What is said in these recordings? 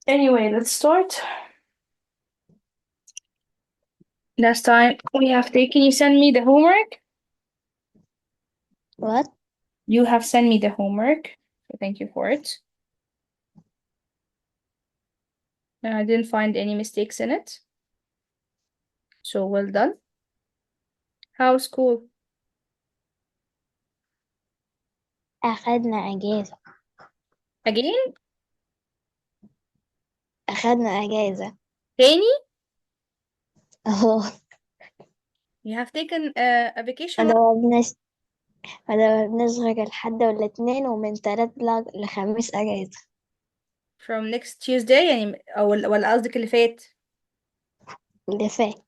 Anyway, let's start. Last time we have taken, you send me the homework. What? You have sent me the homework, so thank you for it. I didn't find any mistakes in it, so well done. How's school? أخدنا أجازة. Again? أخدنا أجازة. تاني? أهو. You have taken a vacation. ما دورناش غير الحد والاتنين ومن تلات لخميس أجازة. From next Tuesday يعني ولا قصدك اللي فات؟ اللي فات.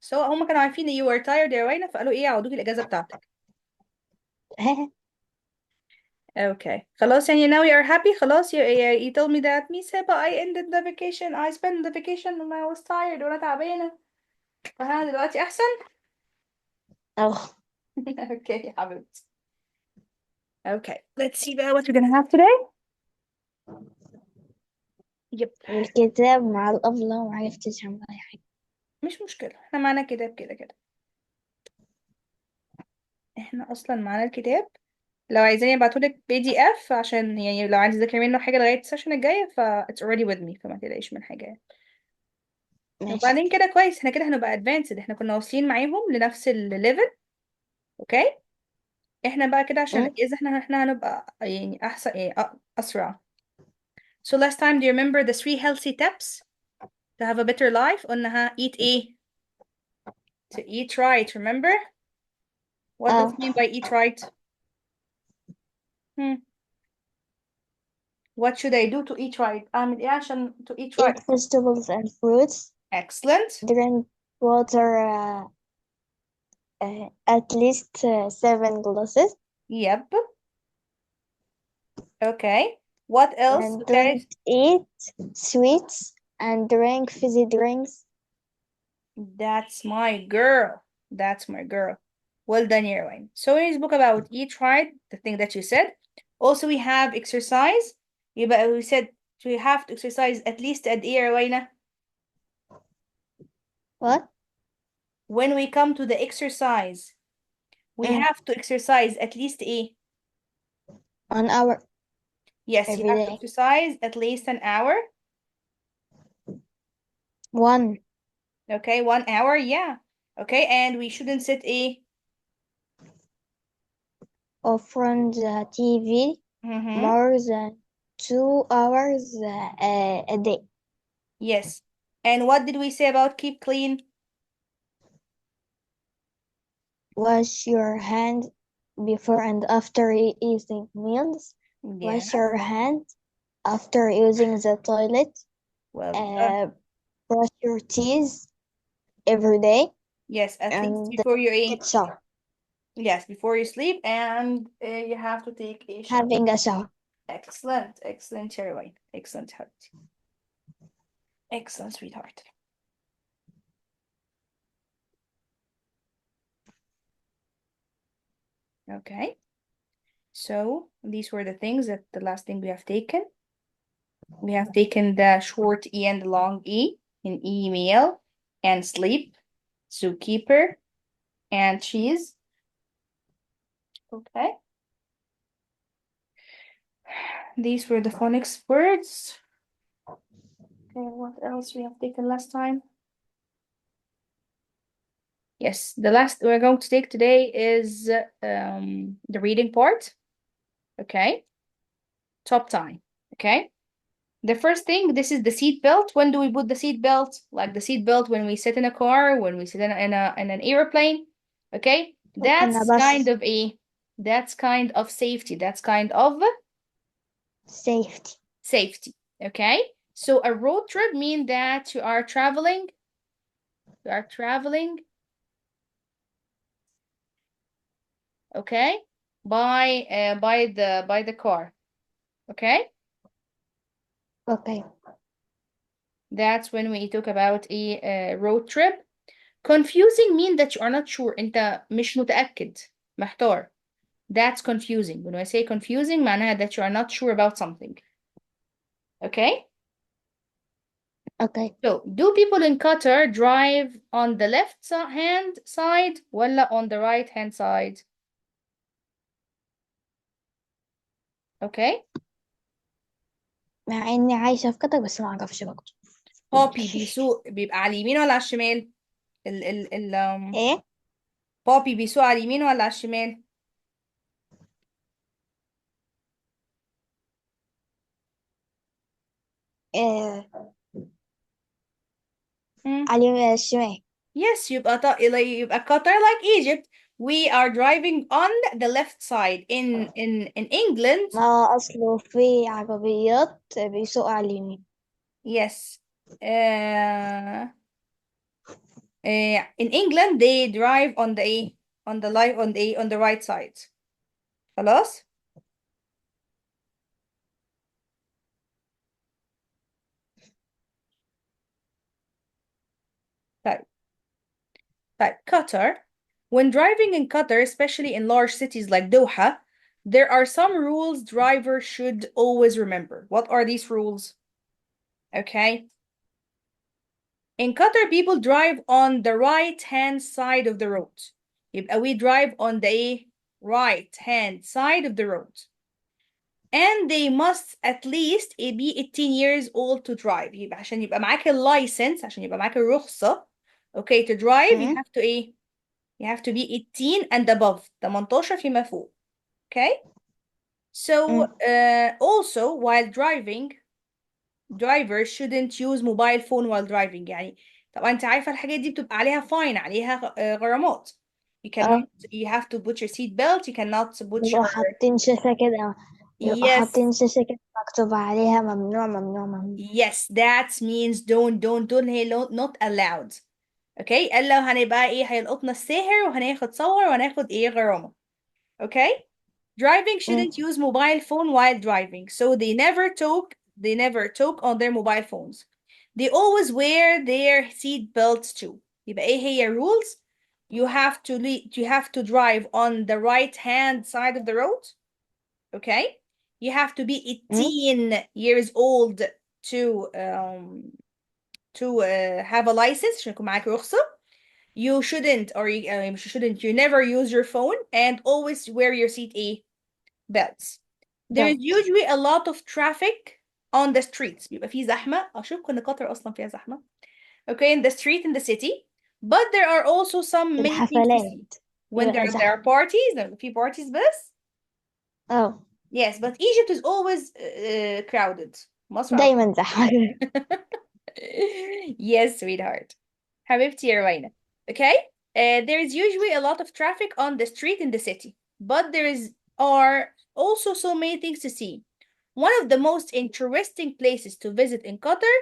so هما كانوا عارفين you were tired يا روينة فقالوا ايه يعوضوكي الإجازة بتاعتك. Okay. خلاص يعني now you are happy خلاص you told me that me said but I ended the vacation I spent the vacation when I was tired وأنا تعبانة فأنا دلوقتي أحسن. أهو. Okay يا حبيبتي. Okay, let's see بقى what we're gonna have today. Yep. الكتاب مع الأبلة ومعرفتش أعمل أي حاجة. مش مشكلة احنا معانا كتاب كده كده. احنا أصلا معانا الكتاب. لو عايزين يبعتولك PDF عشان يعني لو عايز تذاكري منه حاجة لغاية السيشن الجاية it's already with me فما تقلقيش من حاجة يعني. ماشي. وبعدين كده كويس احنا كده هنبقى advanced احنا كنا واصلين معاهم لنفس الليفل. اوكي احنا بقى كده عشان الإجازة احنا هنبقى يعني أحسن يعني أسرع. So last time do you remember the 3 healthy tips to have a better life؟ قلنا eat ايه؟ To eat right, remember? What does it mean by eat right? What should I do to eat right? أعمل إيه عشان to eat right? Eat vegetables and fruits. Excellent. Drink water at least 7 glasses. Yep. Okay. What else? And Okay. don't eat sweets and drink fizzy drinks. That's my girl. That's my girl. Well done, Yerwine. So we spoke about eat right, the thing that you said. Also, we have exercise. يبقى we said we have to exercise at least قد إيه يا روينة؟ What? When we come to the exercise, we have to exercise at least إيه? 1 hour. Yes, you every have to day. exercise at least an hour. 1. Okay, 1 hour, yeah. Okay, and we shouldn't sit Or from the TV more than 2 hours a day. Yes. And what did we say about keep clean? Wash your hands before and after eating meals. Yeah. Wash your hands after using the toilet. Well, brush your teeth every day. yes, at and least before you eat. take shower. Yes, before you sleep, and you have to take a shower. Having a shower. Excellent, excellent, Cherry. Excellent, heart. Excellent, sweetheart. Okay. So these were the things that the last thing we have taken. We have taken the short E and the long E in email and sleep, zookeeper, and cheese. Okay. These were the phonics words. Okay, what else we have taken last time? Yes, the last we're going to take today is the reading part. Okay. Top time. Okay. The first thing, this is the seat belt. When do we put the seat belt? Like the seat belt when we sit in a car, when we sit in an airplane. Okay. That's kind of safety. That's kind of safety. Okay. So a road trip means that you are traveling. You are traveling. Okay. By the car. Okay. Okay. That's when we talk about a road trip. Confusing mean that you are not sure. انت مش متأكد. محتار. That's confusing. When I say confusing معناها that you are not sure about something. Okay? Okay. So, do people in Qatar drive on the left hand side ولا on the right hand side? Okay? مع إني عايشة في قطر بس ما أعرفش برضه. بابي بيسوق بيبقى على اليمين ولا على الشمال؟ إيه؟ بابي بيسوق على اليمين ولا على الشمال؟ إيه. Hmm. على الشمال. Yes, يبقى Qatar like Egypt. We are driving on the left side. In England, ما أصله في عربيات بيسوقوا على اليمين. yes. In England they drive on the on the right side. خلاص؟ طيب. Qatar. When driving in Qatar, especially in large cities like Doha, there are some rules drivers should always remember. What are these rules? Okay. In Qatar, people drive on the right-hand side of the road. يبقى we drive on the right-hand side of the road. And they must at least be 18 years old to drive. يبقى عشان يبقى معاك اللايسنس، عشان يبقى معاك الرخصة. Okay, to drive, you have to You have to be 18 and above. 18 فيما فوق. Okay? So, also, while driving, drivers shouldn't use mobile phone while driving. يعني طبعا انت عارفة الحاجات دي بتبقى عليها fine، عليها غرامات. You have to put your seat belt, you cannot put بيبقوا your حاطين شاشة كده. بيبقوا yes. حاطين شاشة كده مكتوب عليها ممنوع ممنوع ممنوع. Yes, that means don't هي not allowed. Okay? قال لو هنبقى ايه هيلقطنا الساهر وهناخد صور وهناخد ايه غرامة. Okay? Driving shouldn't use mobile phone while driving, so they never talk on their mobile phones. They always wear their seat belts too. يبقى ايه هي rules? You have to drive on the right hand side of the road. Okay? You have to be 18 years old to have a license عشان يكون معاك رخصة. You shouldn't you never use your phone and always wear your seat belts. There is belt. usually a lot of traffic on the streets. بيبقى في زحمة. أشوف إن قطر أصلا فيها زحمة. Okay, in the street in the city. But there are also many things to see. الحفلات When يبقى there are زحمة. parties, there are few parties بس. Yes, but Egypt is always crowded. مصر على دايما زحمة. Yes, sweetheart. حبيبتي يا روينة. Okay? There is usually a lot of traffic on the street in the city, but are also so many things to see. One of the most interesting places to visit in Qatar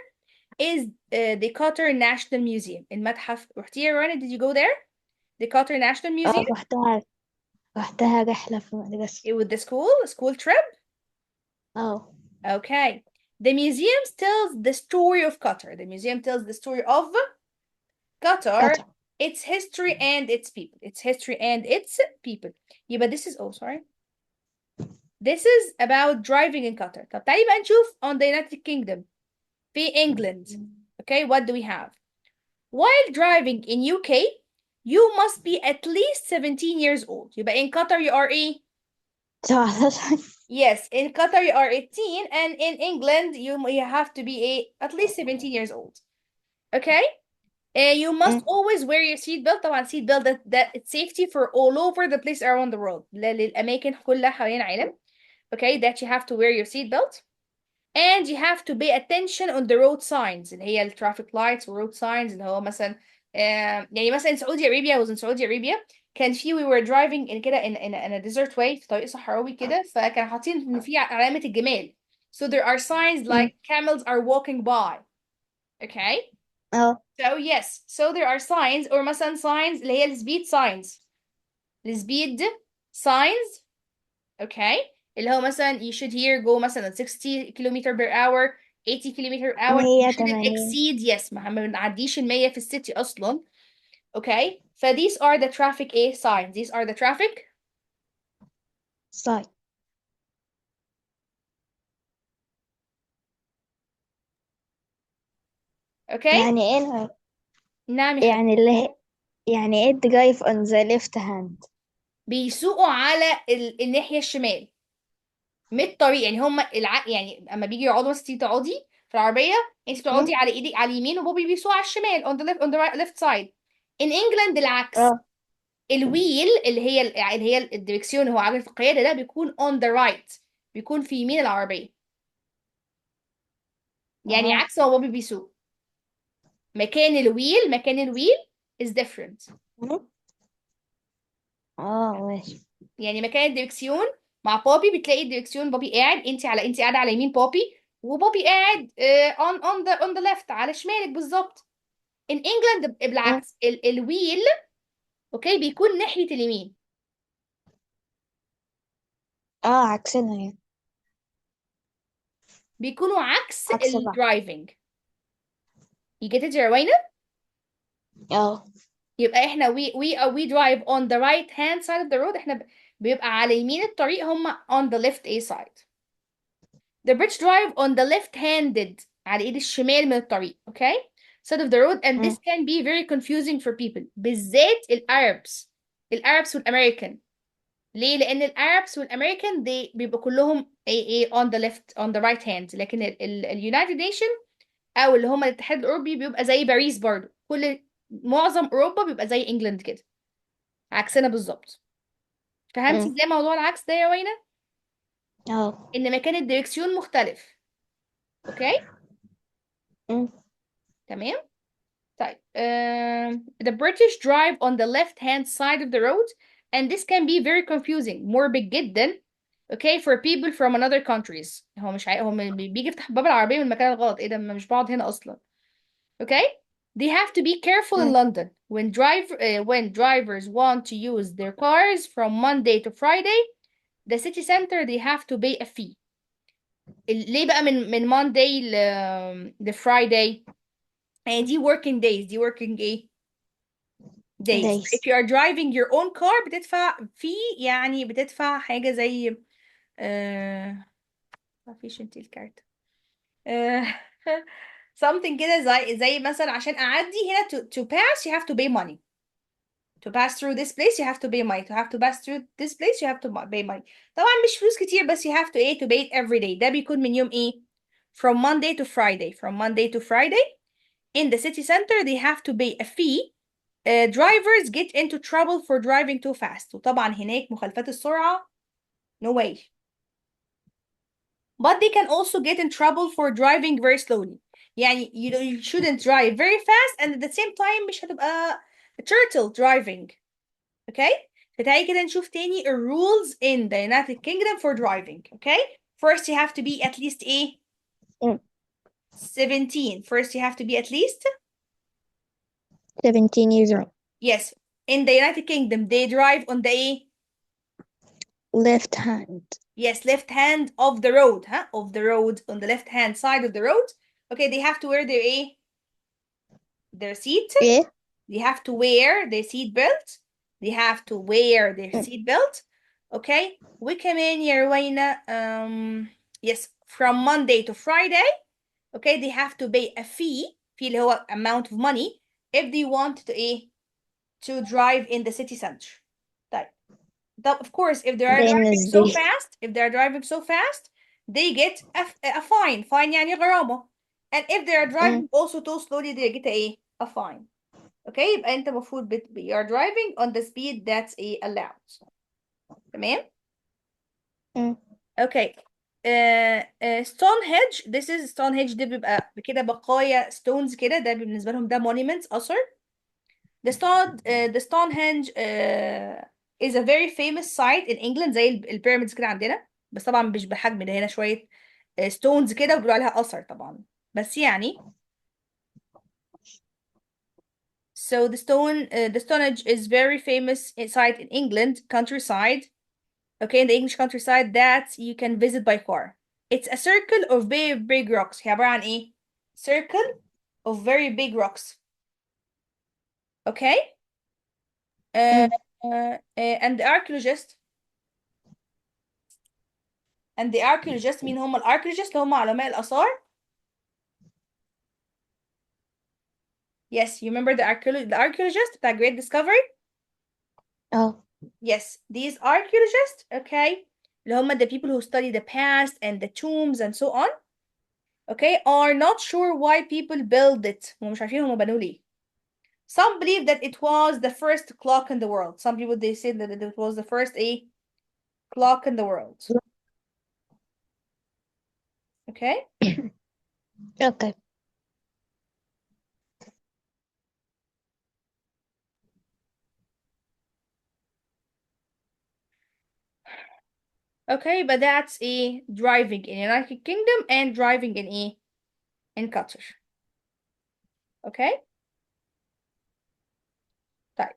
is the Qatar National Museum. المتحف. رحتي يا روينة? Did you go there? The Qatar National Museum? رحتها رحلة في المدرسة. With the school trip? Okay. The museum tells the story of Qatar. The museum tells the story of Qatar, قطر. its history and its people. Its history and its people. يبقى this is sorry. This is about driving in Qatar. طب تعالي بقى نشوف on the United Kingdom. في England. Okay, what do we have? While driving in UK, you must be at least 17 years old. يبقى in Qatar you are 17. Yes, in Qatar you are 18 and in England you have to be at least 17 years old. Okay? You must always wear your seatbelt. طبعا seatbelt that it's safety for all over the place around the world. للأماكن كلها حوالين العالم. Okay, that you have to wear your seatbelt. And you have to pay attention on the road signs اللي هي traffic lights و road signs اللي هو مثلا يعني مثلا in Saudi Arabia, I was in Saudi Arabia. كان في we were driving in كده in a desert way في طريق صحراوي كده فكان حاطين إن في علامة الجمال. So there are signs like camels are walking by. Okay? So yes, so there are signs or مثلا signs اللي هي speed signs. speed signs. Okay? اللي هو مثلا you should here go مثلا 60 kilometer per hour 80 kilometer per hour. You shouldn't 180. exceed. Yes, ما بنعديش 100 في السيتي أصلا. Okay? So these are the traffic signs. These are the traffic sign. اوكي. يعني ايه نعم يا حبيبي. يعني اللي هي يعني ايه drive on the left hand؟ بيسوقوا على الناحية الشمال من الطريق. يعني هم يعني اما بيجي يقعدوا مثلا، تيجي تقعدي في العربية، انت مم. تقعدي على ايدك على اليمين وبوبي بيسوق على الشمال on the left, on the left side. in England العكس. اه الويل اللي هي الدريكسيون، هو عجلة القيادة، ده بيكون on the right، بيكون في يمين العربية. يعني اه عكس ما بوبي بيسوق. مكان الويل is different. مم. اه ماشي. يعني مكان الدركسيون مع بوبي، بتلاقي الدركسيون بوبي قاعد، انت قاعده على يمين بوبي، وبوبي قاعد on the left على شمالك بالظبط. in England مم. بالعكس، الويل اوكي بيكون ناحيه اليمين. اه عكسنا يعني. بيكونوا عكس عكس بعض. الدرايفنج. you get it يا روينا؟ اه. يبقى احنا we drive on the right hand side of the road، احنا بيبقى على يمين الطريق، هم on the left a side. The British drive on the left-handed، على ايد الشمال من الطريق. okay side of the road, and this مم. can be very confusing for people، بالذات الاربس والامريكان. ليه؟ لان الاربس والامريكان بيبقوا كلهم ايه on the left on the right hand، لكن اليونايتد نيشن او اللي هم الاتحاد الاوروبي بيبقى زي باريس برضو، معظم اوروبا بيبقى زي انجلند كده، عكسنا بالظبط. فهمتي مم. ازاي موضوع العكس ده يا وينا؟ اه. ان مكان الديركسيون مختلف. اوكي مم. تمام. طيب the British drive on the left hand side of the road, and this can be very confusing، مربك جدا. okay for people from another countries. هو بيجي يفتح باب العربية من المكان الغلط، ايه ده، ما مش بقعد هنا اصلا. okay they have to be careful in مم. London when drivers want to use their cars from Monday to Friday. The city center they have to pay a fee. ليه بقى من Monday ل Friday؟ يعني دي working days، دي working ايه days. days. if you are driving your own car بتدفع فيه، يعني بتدفع حاجة زي ما فيش انتي الكارت آه... something كده زي مثلا عشان أعدي هنا to pass you have to pay money. To pass through this place you have to pay money. To have to pass through this place you have to pay money. طبعا مش فلوس كتير، بس you have to to pay it every day. ده بيكون من يوم ايه؟ from Monday to Friday. From Monday to Friday in the city center they have to pay a fee. Drivers get into trouble for driving too fast. وطبعا هناك مخالفات السرعة no way. But they can also get in trouble for driving very slowly. يعني you shouldn't drive very fast and at the same time مش هتبقى turtle driving. okay فتعالي كده نشوف تاني rules in the United Kingdom for driving. okay first you have to be at least a مم. 17. First you have to be at least 17 years old. yes. In the United Kingdom they drive on the a Left hand. yes, left hand of the road, huh? Of the road, on the left hand side of the road. Okay, they have to wear their seat. ايه. They have to wear their seat belt. They have to wear their مم. seat belt. Okay, وكمان يا روينا yes, from Monday to Friday. Okay, they have to pay a fee اللي هو amount of money if they want to drive in the city center. طيب. Of course, if they are driving so Wednesday. fast, they get a fine. Fine يعني غرامة. And if they are مم. driving also too slowly, they get a fine. Okay, يبقى أنت المفروض you are driving on the speed that's allowed. تمام؟ مم. Okay. Stonehenge. This is Stonehenge. ده بيبقى كده بقايا stones كده. ده بالنسبة لهم ده monuments أثر. The Stonehenge is a very famous site in England، زي البيراميدز كده عندنا، بس طبعا مش بحجم ده، هنا شوية stones كده وبيقولوا عليها أثر طبعا، بس يعني. So the Stonehenge is very famous site in England countryside. Okay, in the English countryside that you can visit by car. It's a circle of very big rocks. هي عبارة عن إيه؟ Circle of very big rocks. Okay. Uh, مم. and the archaeologists مين هم الارchaeologists؟ اللي هم علماء الآثار. Yes, you remember the archaeologist بتاع Great Discovery? اه. Yes, these archaeologists, okay, اللي هم the people who study the past and the tombs and so on, okay, are not sure why people build it. هم مش عارفين هم بنوا ليه. Some believe that it was the first clock in the world. Some people they say that it was the first clock in the world. Okay? اوكي. Okay, but that's driving in United Kingdom and driving in Qatar. Okay? طيب.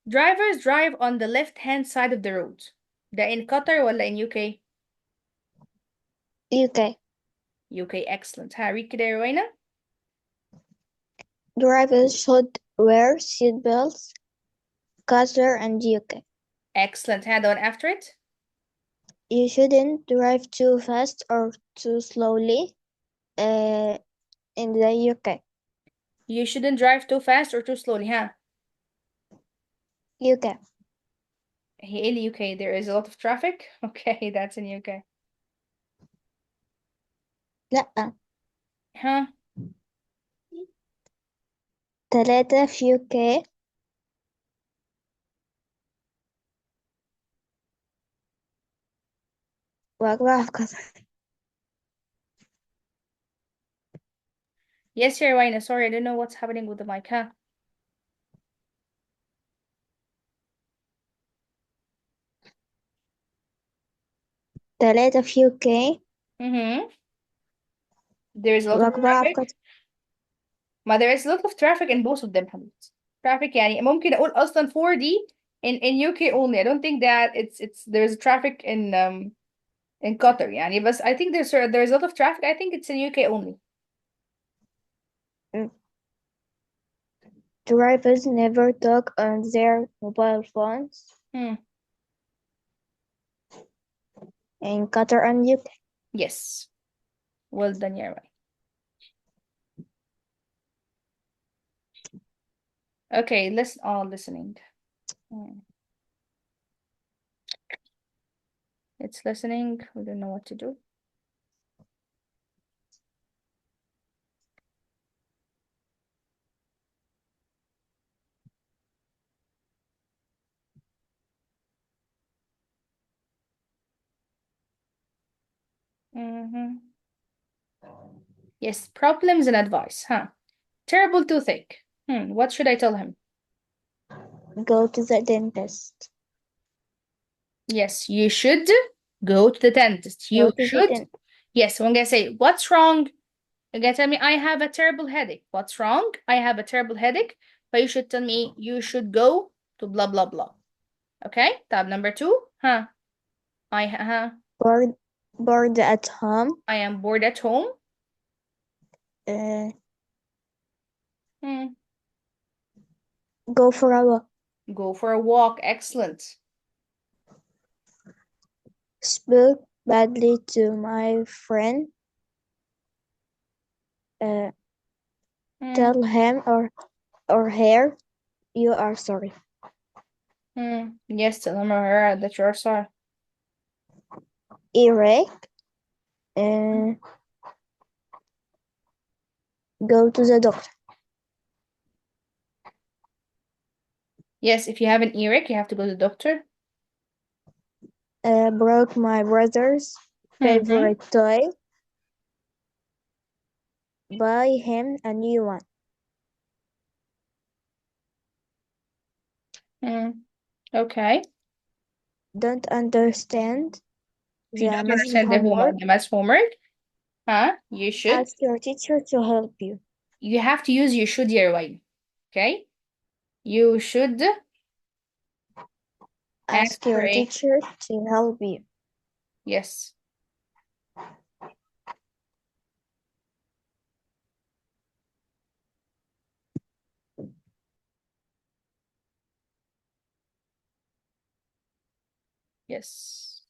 Drivers drive on the left-hand side of the road. ده in Qatar ولا in UK? UK. UK, excellent. read كده يا روينا. Drivers should wear seat belts. Qatar and UK. Excellent. the one after it. You shouldn't drive too fast or too slowly in the UK. You shouldn't drive too fast or too slowly. UK. هي in UK there is a lot of traffic. Okay, that's in UK. لأ. 3 في UK. و4 في قطر. Yes, Rowana. Sorry, I don't know what's happening with the mic. 3 في UK. There is a lot of و4 في traffic. قطر. ما there is a lot of traffic in both of them, حبيبتي. Traffic يعني ممكن أقول أصلا 4D in UK only. I don't think that it's there's traffic in Qatar يعني بس I think there's a lot of traffic. I think it's in UK only. Drivers never talk on their mobile phones. In Qatar and UK. Yes. Well done, Yarway. Okay, listening. It's listening. We don't know what to do. Yes, problems and advice. Terrible toothache. What should I tell him? Go to the dentist. Yes, you should go to the dentist. You should. Yes, I'm gonna say, what's wrong? You're gonna tell me, I have a terrible headache. What's wrong? I have a terrible headache. But you should tell me, you should go to blah, blah, blah. Okay? Tab number 2. Bored at home. I am bored at home. Go for a walk. Go for a walk. Excellent. Spoke badly to my friend. Tell him or her you are sorry. Yes, tell him or her that you are sorry. Eric. Go to the doctor. Yes, if you have an earache, you have to go to the doctor. Broke my brother's favorite toy. Buy him a new one. Okay. Don't understand If you don't math understand the math homework, you should ask your teacher to help you. You have to use you should your way. Okay? You should ask your teacher to help you. Yes. Yes.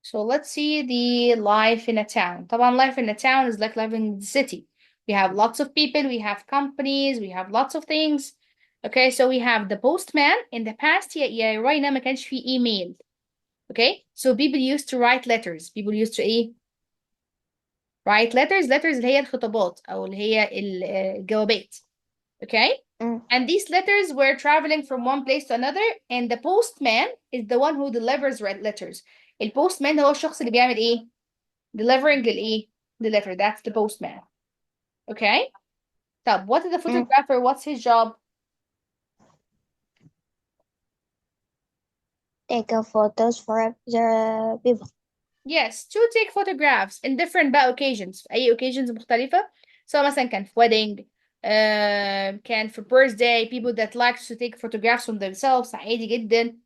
So let's see the life in a town. طبعا life in a town is like living in the city. We have lots of people, we have companies, we have lots of things. Okay, so we have the postman. In the past, yeah, right now ما كانش في email. Okay, so people used to write letters. People used to write letters. Letters اللي هي الخطابات أو اللي هي الجوابات. Okay, and these letters were traveling from one place to another, and the postman is the one who delivers letters. البوستمان هو الشخص اللي بيعمل delivering the letter. That's the postman. Okay, طب what is the photographer? What's his job? Take photos for the people. Yes, to take photographs in different occasions. في أي occasions مختلفة. So مثلا كان في wedding, كان في birthday, people that like to take photographs from themselves عادي جدا.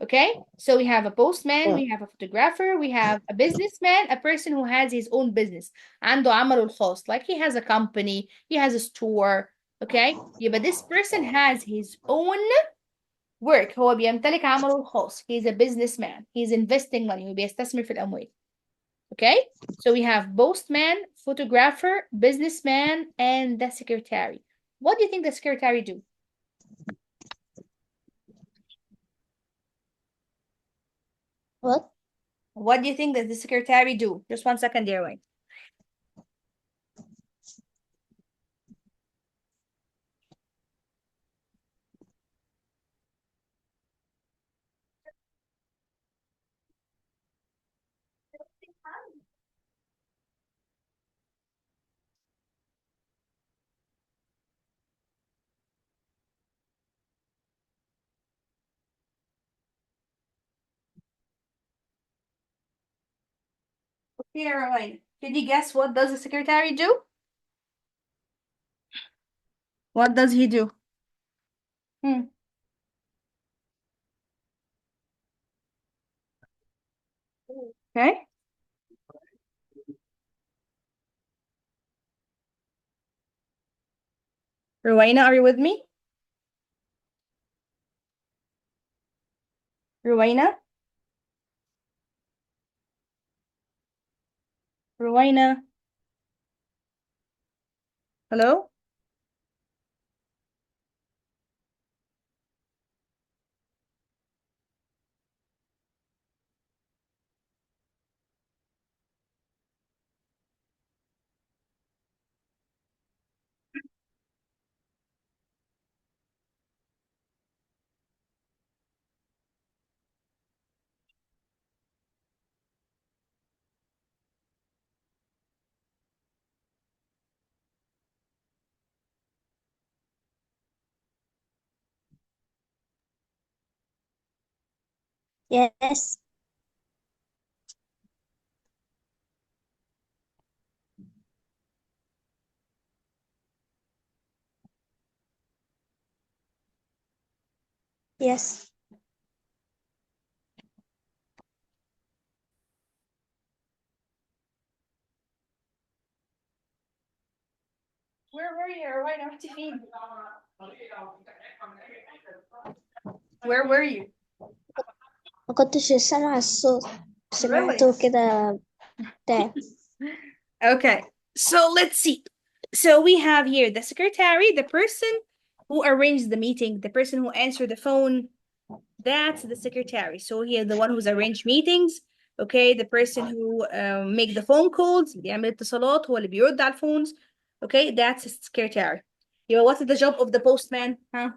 Okay, so we have a postman, we have a photographer, we have a businessman, a person who has his own business. عنده عمله الخاص, like he has a company, he has a store. Okay, but this person has his own work. هو بيمتلك عمله الخاص. He's a businessman. He's investing money. هو بيستثمر في الأموال. Okay, so we have postman, photographer, businessman, and the secretary. What do you think the secretary do? What? What do you think that the secretary do? Just 1 second, dear Wayne. Okay, Caroline, can you guess what does the secretary do? What does he do? Okay. Rowena, are you with me? Rowena? Rowena? Hello? Yes. Yes. Where were you, Rowena? رحتي فين؟ Where were you? ما كنتش سامعة الصوت. سمعته Really? كده تعب. Okay, so let's see. So we have here the secretary, the person who arranged the meeting, the person who answered the phone. That's the secretary. So he is the one who's arranged meetings. Okay, the person who make the phone calls, بيعمل اتصالات, هو اللي بيرد على الphones. Okay, that's the secretary. What is the job of the postman? Huh?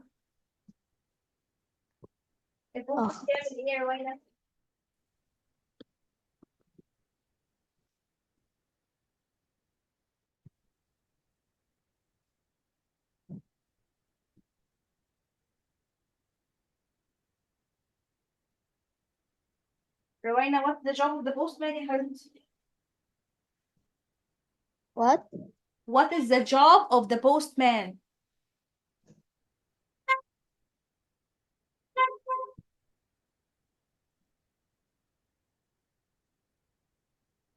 البوستمان بيعمل ايه يا روينا؟ روينا, what's the job of the postman يا حبيبتي؟ What? What is the job of the postman?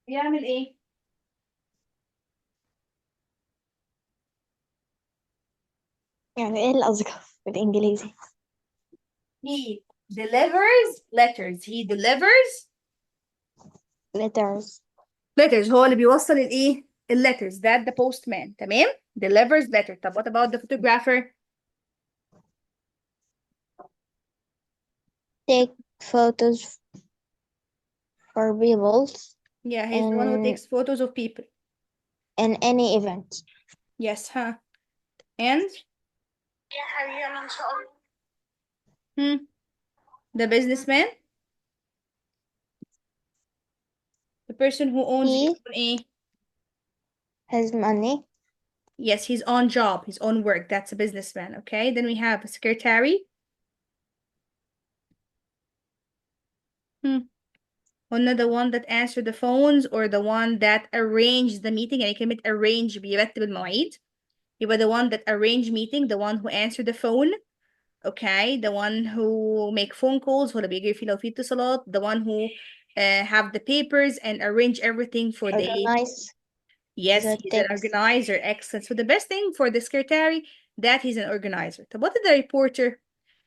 بيعمل ايه؟ يعني ايه الأصغر بالإنجليزي؟ He delivers letters. He delivers letters. letters هو اللي بيوصل الايه letters. that the postman. تمام. delivers letter. طب what about the photographer? Take photos for people Yeah, he's the one who in takes photos of people. any event. Yes, huh? And the businessman, the person who owns his He own a has money. yes, his own job, his own work. That's a businessman. Okay. Then we have a secretary. قلنا the one that answer the phones or the one that arrange the meeting. يعني كلمة arrange بيرتب المواعيد. يبقى the one that arrange meeting, the one who answer the phone. Okay, the one who make phone calls هو اللي بيجري فيه لو في اتصالات. The one who have the papers and arrange everything for the Organize yes, the he's an text. organizer. Excellent. So the best thing for the secretary that he's an organizer. طب what is the reporter?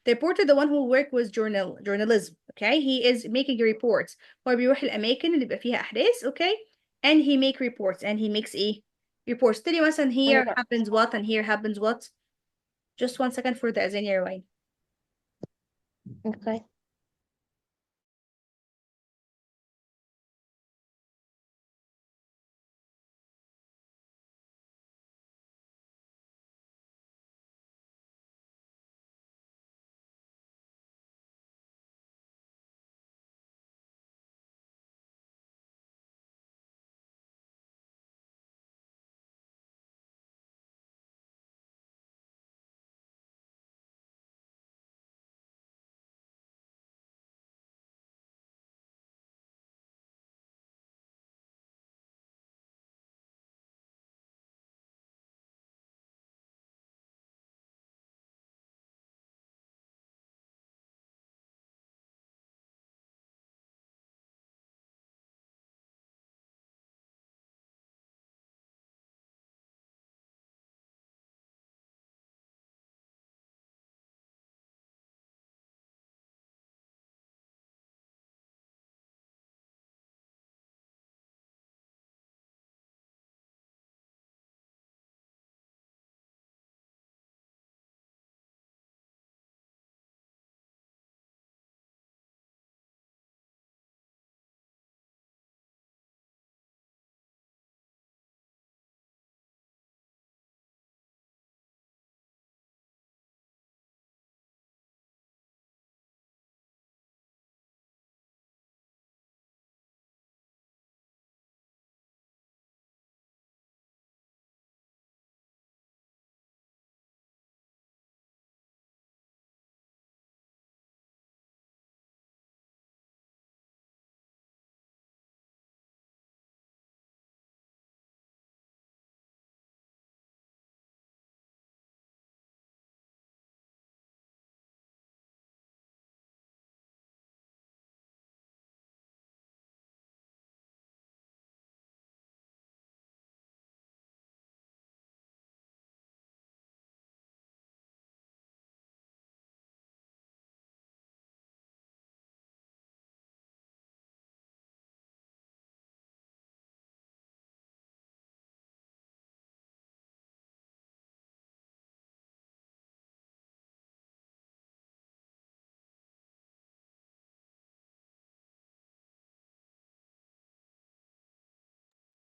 The reporter, the one who work with journalism. Okay, he is making reports. هو بيروح الأماكن اللي بيبقى فيها أحداث. Okay, and he make reports and he makes a reports. تاني مثلا here Report. happens what and here happens what. Just 1 second for the أذان يا روان. Okay.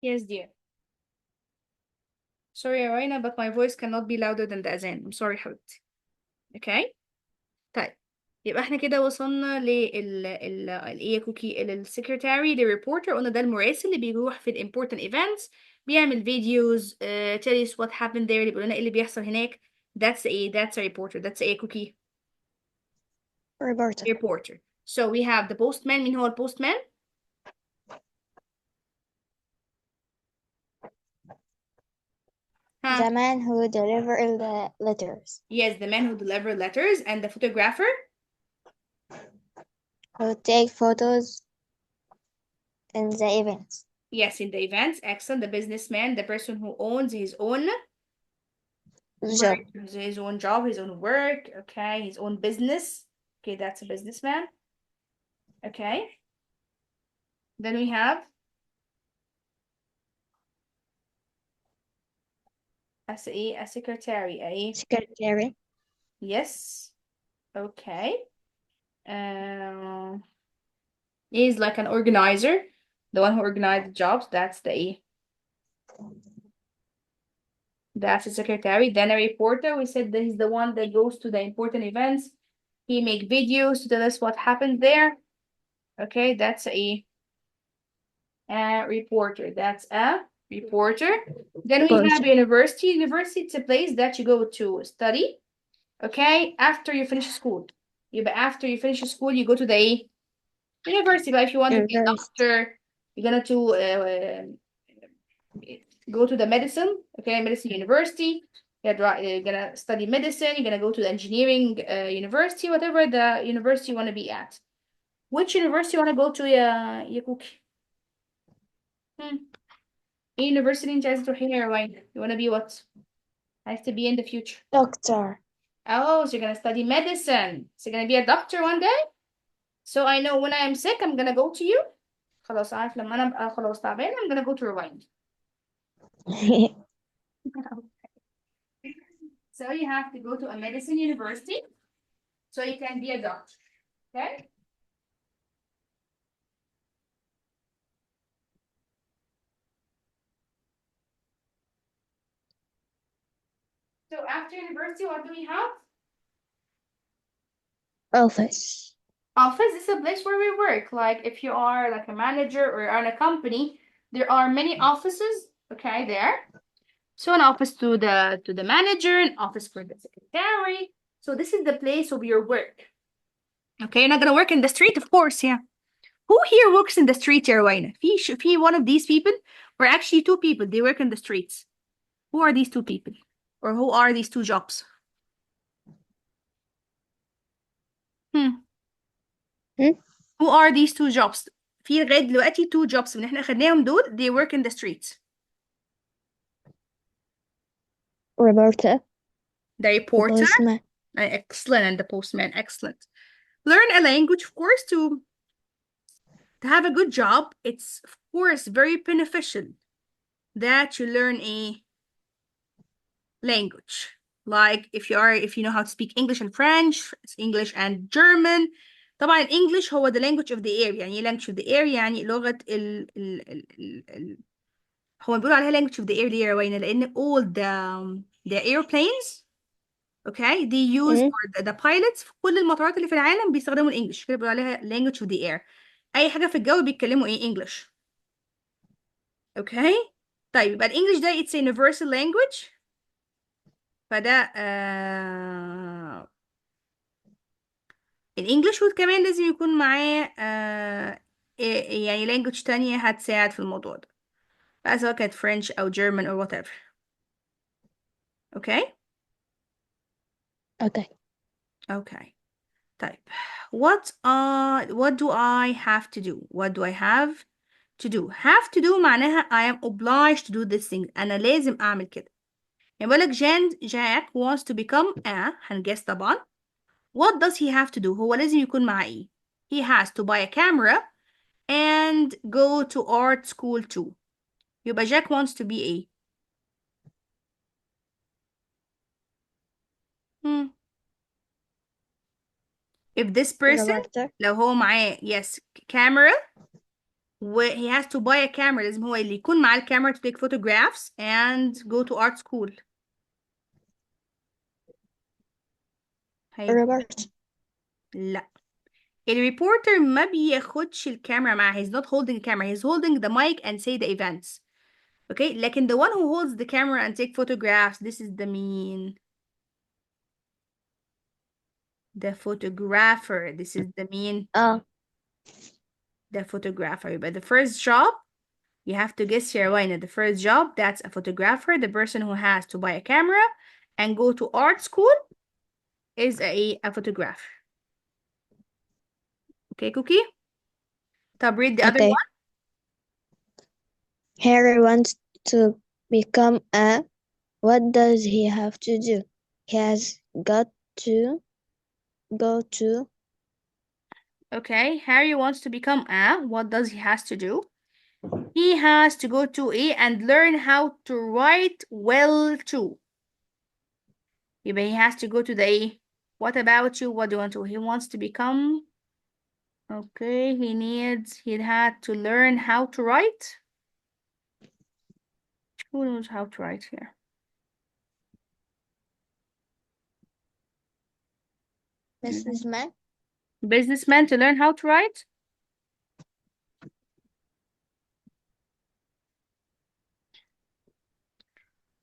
Yes, dear. Sorry, Irina, but my voice cannot be louder than the أذان. I'm sorry حبيبتي. Okay. طيب يبقى احنا كده وصلنا ايه يا كوكي للسكرتاري للريبورتر. قلنا ده المراسل اللي بيروح في الامبورتنت ايفنتس بيعمل فيديوز tell us what happened there اللي بيقول لنا ايه اللي بيحصل هناك. That's a reporter. That's a cookie Reporter. reporter. So we have the postman. مين هو البوستمان؟ The man who delivers the letters. Yes, the man who delivers letters. And the photographer? Who take photos in the events. Yes, in the events. Excellent. The businessman, the person who owns his own Job. his own job, his own work. Okay, his own business. Okay, that's a businessman. Okay. Then we have as a secretary. secretary. Yes. Okay. Is like an organizer, the one who organized the jobs. That's that's a secretary. Then a reporter. We said that he's the one that goes to the important events. He make videos to tell us what happened there. Okay, that's a reporter. That's a reporter. Then we have university. University, it's a place that you go to study. Okay, after you finish school. After you finish school, you go to the university. Like if you want to be a doctor, you're gonna go to the medicine. Okay, medicine university. You're gonna study medicine. You're gonna go to the engineering university, whatever the university you want to be at. Which university you want to go to يا كوكي؟ ايه university انت عايزة تروحيها يا روين؟ You want to be what? عايز to be in the future. Doctor. Oh, so you're gonna study medicine. So you're gonna be a doctor one day? So I know when I am sick, I'm gonna go to you. خلاص عارف لما انا ابقى خلاص تعبانة I'm gonna go to Rewind. So you have to go to a medicine university so you can be a doctor. Okay? So after university, what do we have? Office. Office is a place where we work. Like if you are like a manager or on a company, there are many offices, okay, there. So an office to the manager, an office for the secretary. So this is the place of your work. Okay, you're not gonna work in the street, of course, yeah. Who here works in the street, Yarwaina? Fi one of these people, or actually two people, they work in the streets. Who are these two people? Or who are these two jobs? Who are these two jobs? في لغاية دلوقتي two jobs من احنا خدناهم دول they work in the streets. Reporter. The reporter. Postman. Excellent. And the postman. Excellent. Learn a language, of course, to have a good job. It's, of course, very beneficial that you learn a language. Like if you know how to speak English and French, English and German. طبعا English هو the language of the area. يعني language of the area يعني لغة هو بيقولوا عليها language of the area يا روينا لأن all the airplanes okay they use or the pilots في كل المطارات اللي في العالم بيستخدموا الانجليش كده بيقولوا عليها language of the air. أي حاجة في الجو بيتكلموا ايه English. okay طيب يبقى الانجليش ده it's a universal language فده الانجليش وكمان لازم يكون معاه يعني language تانية هتساعد في الموضوع ده بقى سواء كانت French أو German or whatever. okay Okay. okay طيب what do I have to do? What do I have to do? Have to do معناها I am obliged to do this thing. أنا لازم أعمل كده. يعني بقولك Jack wants to become a هنجس طبعا. What does he have to do? هو لازم يكون معاه إيه؟ He has to buy a camera and go to art school too. يبقى Jack wants to be a if this person لو هو معاه yes camera he has to buy a camera لازم هو اللي يكون معاه الكاميرا to take photographs and go to art school. Robert. لا الريبورتر ما بياخدش الكاميرا معاه. He's not holding the camera. He's holding the mic and say the events. Okay لكن the one who holds the camera and take photographs this is the mean the photographer. This is the mean the photographer. But the first job you have to guess here why the first job that's a photographer. The person who has to buy a camera and go to art school is a photographer. Okay, Cookie? Top read the other one. Harry wants to become a. What does he have to do? He has got to go to. Okay, Harry wants to become a. What does he has to do? He has to go to A and learn how to write well too. يبقى he has to go to the A. What about you? What do you want to? He wants to become. Okay, he had to learn how to write. Who knows how to write here? Businessman. Businessman to learn how to write.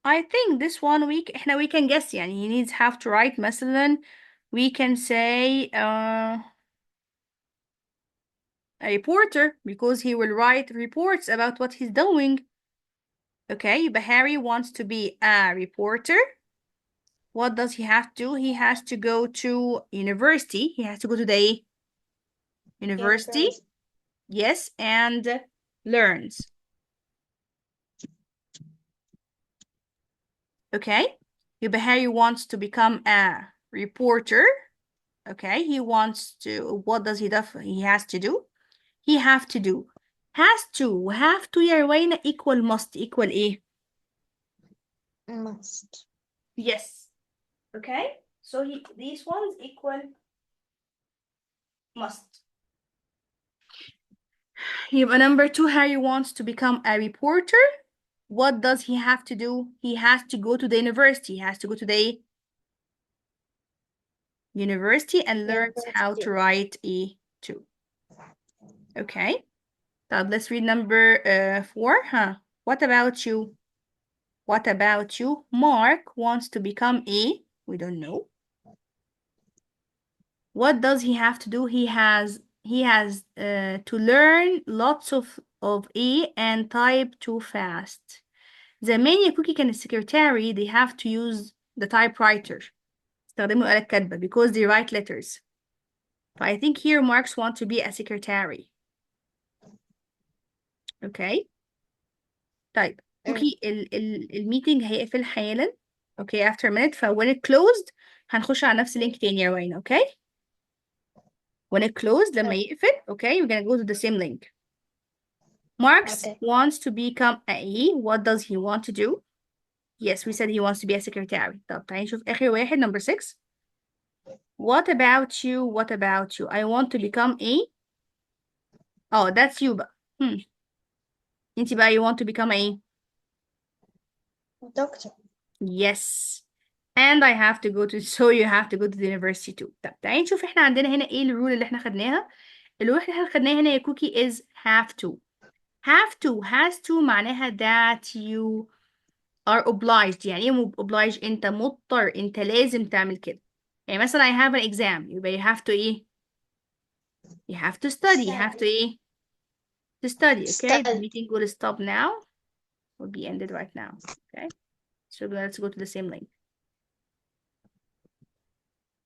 I think this one we can guess يعني he needs have to write مثلا we can say a reporter because he will write reports about what he's doing. Okay, but Harry wants to be a reporter. What does he have to do? He has to go to university. He has to go to the university. Yes, and learns. Okay, but Harry wants to become a reporter. Okay, he wants to, what does he do? He has to do. He have to do. Have to يا روينا equal must equal ايه? Must. Yes. Okay, so these ones equal must. يبقى number 2, Harry wants to become a reporter. What does he have to do? He has to go to the university. He has to go to the university and learns how to write E2. Okay. Now let's read number 4. What about you? What about you? Mark wants to become a, we don't know. What does he have to do? He has to learn lots of A and type too fast. زمان يا كوكي كان السكرتاري they have to use the typewriter. استخدموا الآلة الكاتبة because they write letters. So I think here Marks want to be a secretary. Okay. طيب كوكي الميتنج هيقفل حالا. Okay, after a minute. when it closed هنخش على نفس اللينك تاني يا روينا. Okay. When it closed لما يقفل. Okay, we're gonna go to the same link. Marks wants to become a E. What does he want to do? Yes, we said he wants to be a secretary. طب تعالي نشوف آخر واحد number 6. What about you? What about you? I want to become a. Oh, that's you بقى. انتي بقى you want to become a. Doctor. Yes. And I have to go to, so you have to go to the university too. طب تعالي نشوف احنا عندنا هنا ايه الرول اللي احنا خدناها. الرول اللي احنا خدناها هنا يا كوكي is have to. Have to, has to معناها that you are obliged. يعني ايه obliged؟ انت مضطر، انت لازم تعمل كده. يعني مثلا I have an exam يبقى you have to ايه؟ You have to study. You have to ايه؟ To study. Okay, the meeting will stop now. Will be ended right now. Okay, so let's go to the same link.